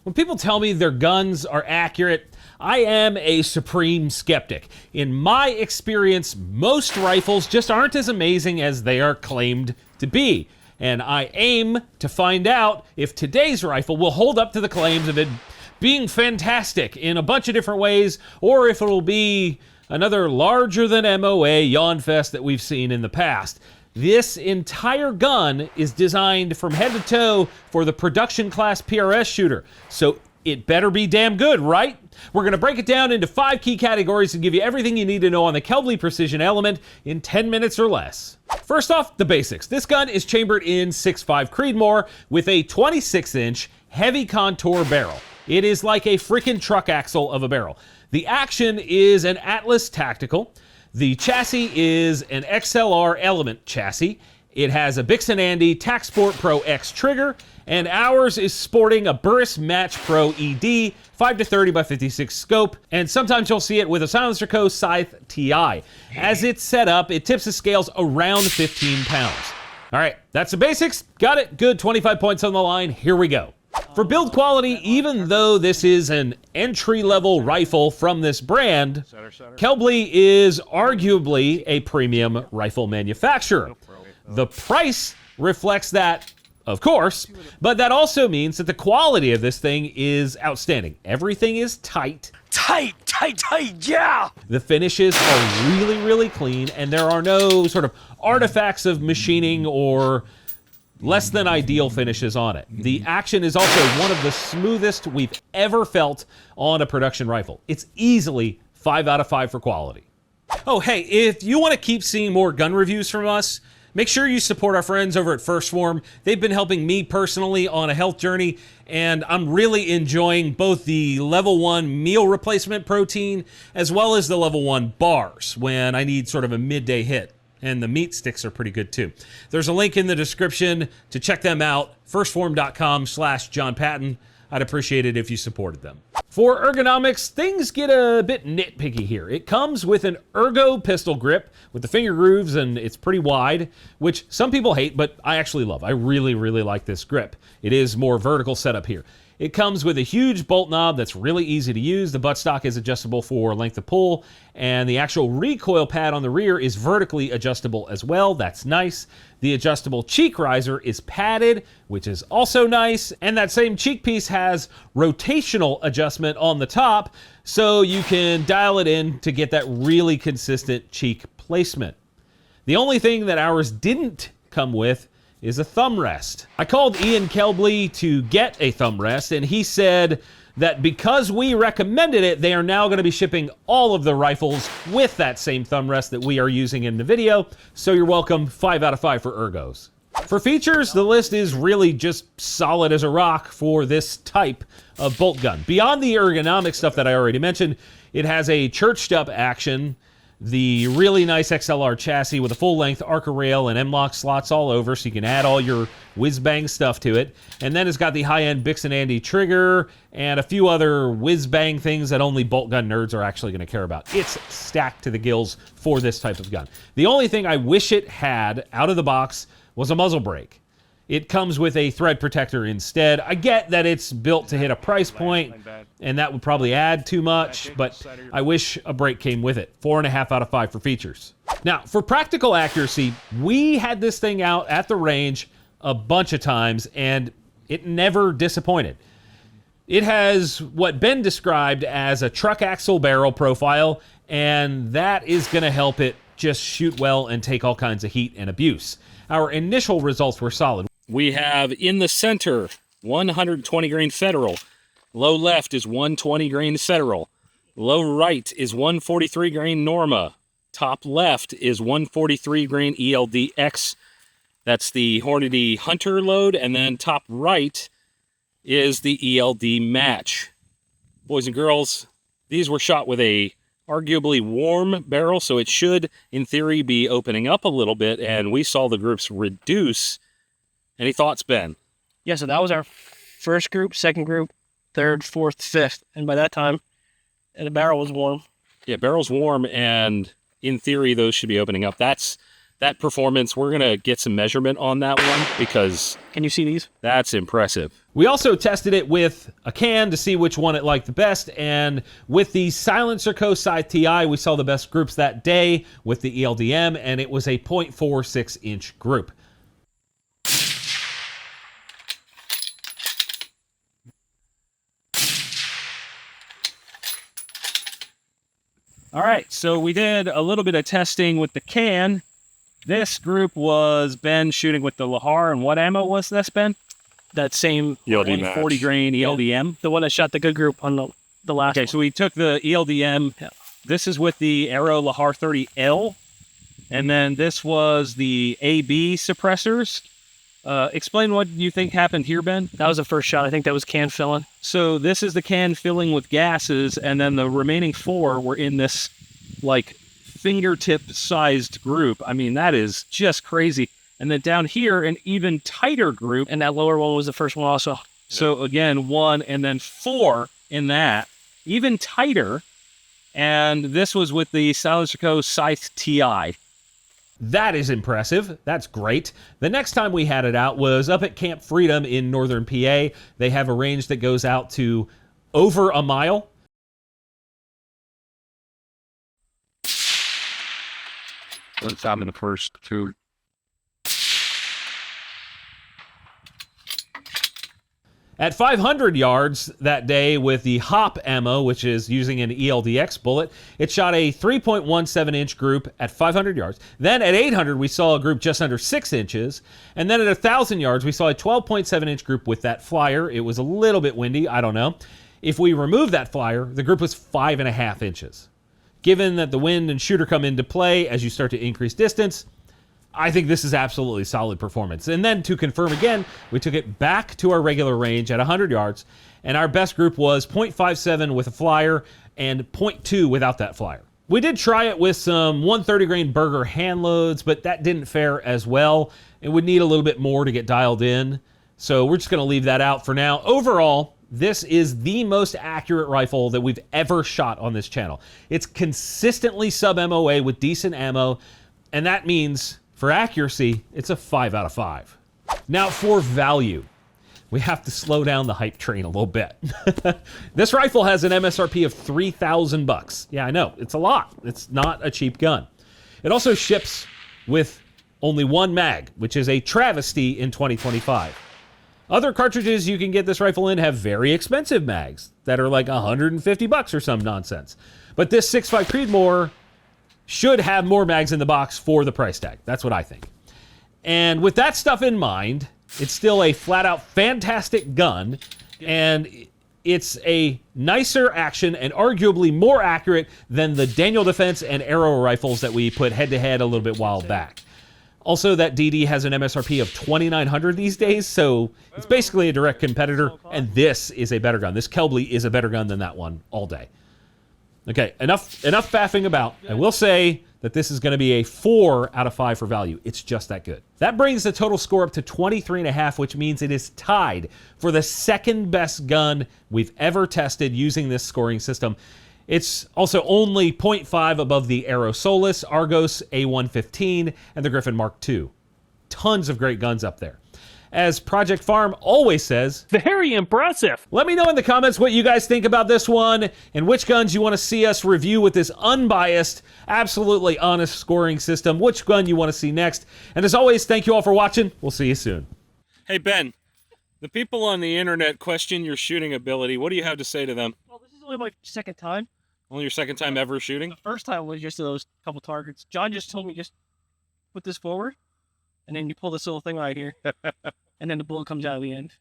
When people tell me their guns are accurate, I am a supreme skeptic. In my experience, most rifles just aren't as amazing as they are claimed to be. And I aim to find out if today's rifle will hold up to the claims of it being fantastic in a bunch of different ways, or if it'll be another larger than MOA yawn fest that we've seen in the past. This entire gun is designed from head to toe for the production class PRS shooter, so it better be damn good, right? We're going to break it down into 5 key categories and give you everything you need to know on the Kelbly Precision Element in 10 minutes or less. First off, the basics. This gun is chambered in 6.5 Creedmoor with a 26-inch heavy contour barrel. It is like a freaking truck axle of a barrel. The action is an Atlas Tactical. The chassis is an XLR Element chassis. It has a Bixen Andy Tac Sport Pro X trigger, and ours is sporting a Burris Match Pro ED 5-30 by 56 scope, and sometimes you'll see it with a Silencer Co. Scythe TI. As it's set up, it tips the scales around 15 pounds. All right, that's the basics. Got it. Good. 25 points on the line. Here we go. For build quality, even though this is an entry-level rifle from this brand, Kelbly is arguably a premium rifle manufacturer. The price reflects that, of course, but that also means that the quality of this thing is outstanding. Everything is tight. Tight, yeah! The finishes are really, really clean, and there are no sort of artifacts of machining or less than ideal finishes on it. The action is also one of the smoothest we've ever felt on a production rifle. It's easily 5 out of 5 for quality. Oh, hey, if you want to keep seeing more gun reviews from us, make sure you support our friends over at Phorm. They've been helping me personally on a health journey, and I'm really enjoying both the level 1 meal replacement protein as well as the level 1 bars when I need sort of a midday hit. And the meat sticks are pretty good too. There's a link in the description to check them out, firstphorm.com/John Patton. I'd appreciate it if you supported them. For ergonomics, things get a bit nitpicky here. It comes with an ergo pistol grip with the finger grooves, and it's pretty wide, which some people hate, but I actually love. I really, really like this grip. It is more vertical setup here. It comes with a huge bolt knob that's really easy to use. The buttstock is adjustable for length of pull, and the actual recoil pad on the rear is vertically adjustable as well. That's nice. The adjustable cheek riser is padded, which is also nice, and that same cheek piece has rotational adjustment on the top, so you can dial it in to get that really consistent cheek placement. The only thing that ours didn't come with is a thumb rest. I called Ian Kelbly to get a thumb rest, and he said that because we recommended it, they are now going to be shipping all of the rifles with that same thumb rest that we are using in the video. So you're welcome. 5 out of 5 for ergos. For features, the list is really just solid as a rock for this type of bolt gun. Beyond the ergonomic stuff that I already mentioned, it has a churched up action, the really nice XLR chassis with a full-length Arca rail and M-LOK slots all over, so you can add all your whiz-bang stuff to it. And then it's got the high-end Bixen Andy trigger and a few other whiz-bang things that only bolt gun nerds are actually going to care about. It's stacked to the gills for this type of gun. The only thing I wish it had out of the box was a muzzle brake. It comes with a thread protector instead. I get that it's built to hit a price point, and that would probably add too much, but I wish a brake came with it. 4.5 out of 5 for features. Now, for practical accuracy, we had this thing out at the range a bunch of times, and it never disappointed. It has what Ben described as a truck axle barrel profile, and that is going to help it just shoot well and take all kinds of heat and abuse. Our initial results were solid. We have in the center 120 grain Federal. Low left is 120 grain Federal. Low right is 143 grain Norma. Top left is 143 grain ELD-X. That's the Hornady Hunter load. And then top right is the ELD Match. Boys and girls, these were shot with a arguably warm barrel, so it should, in theory, be opening up a little bit, and we saw the groups reduce. Any thoughts, Ben? Yeah, so that was our first group, second group, third, fourth, fifth. And by that time, the barrel was warm. Yeah, barrel's warm, and in theory, those should be opening up. That's that performance, we're going to get some measurement on that one because Can you see these? that's impressive. We also tested it with a can to see which one it liked the best, and with the Silencer Co. Scythe TI, we saw the best groups that day with the ELDM, and it was a 0.46-inch group. All right, so we did a little bit of testing with the can. This group was Ben shooting with the Lahar, and what ammo was this, Ben? That same ELD 40 grain ELDM. the one that shot the good group on the last Okay, one. so we took the ELDM. Yeah. This is with the Arrow Lahar 30L, and then this was the AB suppressors. Explain what you think happened here, Ben. That was the first shot. I think that was can filling. So this is the can filling with gases, and then the remaining 4 were in this, like, fingertip-sized group. I mean, that is just crazy. And then down here, an even tighter group. And that lower one was the first one also. So again, 1 and then 4 in that, even tighter. And this was with the Silencer Co. Scythe TI. That is impressive. That's great. The next time we had it out was up at Camp Freedom in northern PA. They have a range that goes out to over a mile. Let's have in the first 2. At 500 yards that day with the HOP ammo, which is using an ELDX bullet, it shot a 3.17-inch group at 500 yards. Then at 800, we saw a group just under 6 inches. And then at 1,000 yards, we saw a 12.7-inch group with that flyer. It was a little bit windy, I don't know. If we remove that flyer, the group was 5.5 inches. Given that the wind and shooter come into play as you start to increase distance, I think this is absolutely solid performance. And then to confirm again, we took it back to our regular range at 100 yards, and our best group was 0.57 with a flyer and 0.2 without that flyer. We did try it with some 130 grain Burger hand loads, but that didn't fare as well. It would need a little bit more to get dialed in, so we're just going to leave that out for now. Overall, this is the most accurate rifle that we've ever shot on this channel. It's consistently sub-MOA with decent ammo, and that means for accuracy, it's a 5 out of 5. Now for value, we have to slow down the hype train a little bit. This rifle has an MSRP of $3,000. Yeah, I know, it's a lot. It's not a cheap gun. It also ships with only 1 mag, which is a travesty in 2025. Other cartridges you can get this rifle in have very expensive mags that are like $150 or some nonsense. But this 6.5 Creedmoor should have more mags in the box for the price tag. That's what I think. And with that stuff in mind, it's still a flat-out fantastic gun, and it's a nicer action and arguably more accurate than the Daniel Defense and Arrow rifles that we put head-to-head a little bit while back. Also, that DD has an MSRP of $2,900 these days, so it's basically a direct competitor, and this is a better gun. This Kelbly is a better gun than that one all day. Okay, enough faffing about. I will say that this is going to be a 4 out of 5 for value. It's just that good. That brings the total score up to 23.5, which means it is tied for the second best gun we've ever tested using this scoring system. It's also only 0.5 above the Arrow Solus, Argos A115, and the Griffin Mark II. Tons of great guns up there. As Project Phorm always says, Very impressive. let me know in the comments what you guys think about this one and which guns you want to see us review with this unbiased, absolutely honest scoring system, which gun you want to see next. And as always, thank you all for watching. We'll see you soon. Hey, Ben, the people on the internet question your shooting ability. What do you have to say to them? Well, this is only my second time. Only your second time ever shooting? The first time was just those couple targets. John just told me just put this forward, and then you pull this little thing right here, and then the bullet comes out of the end.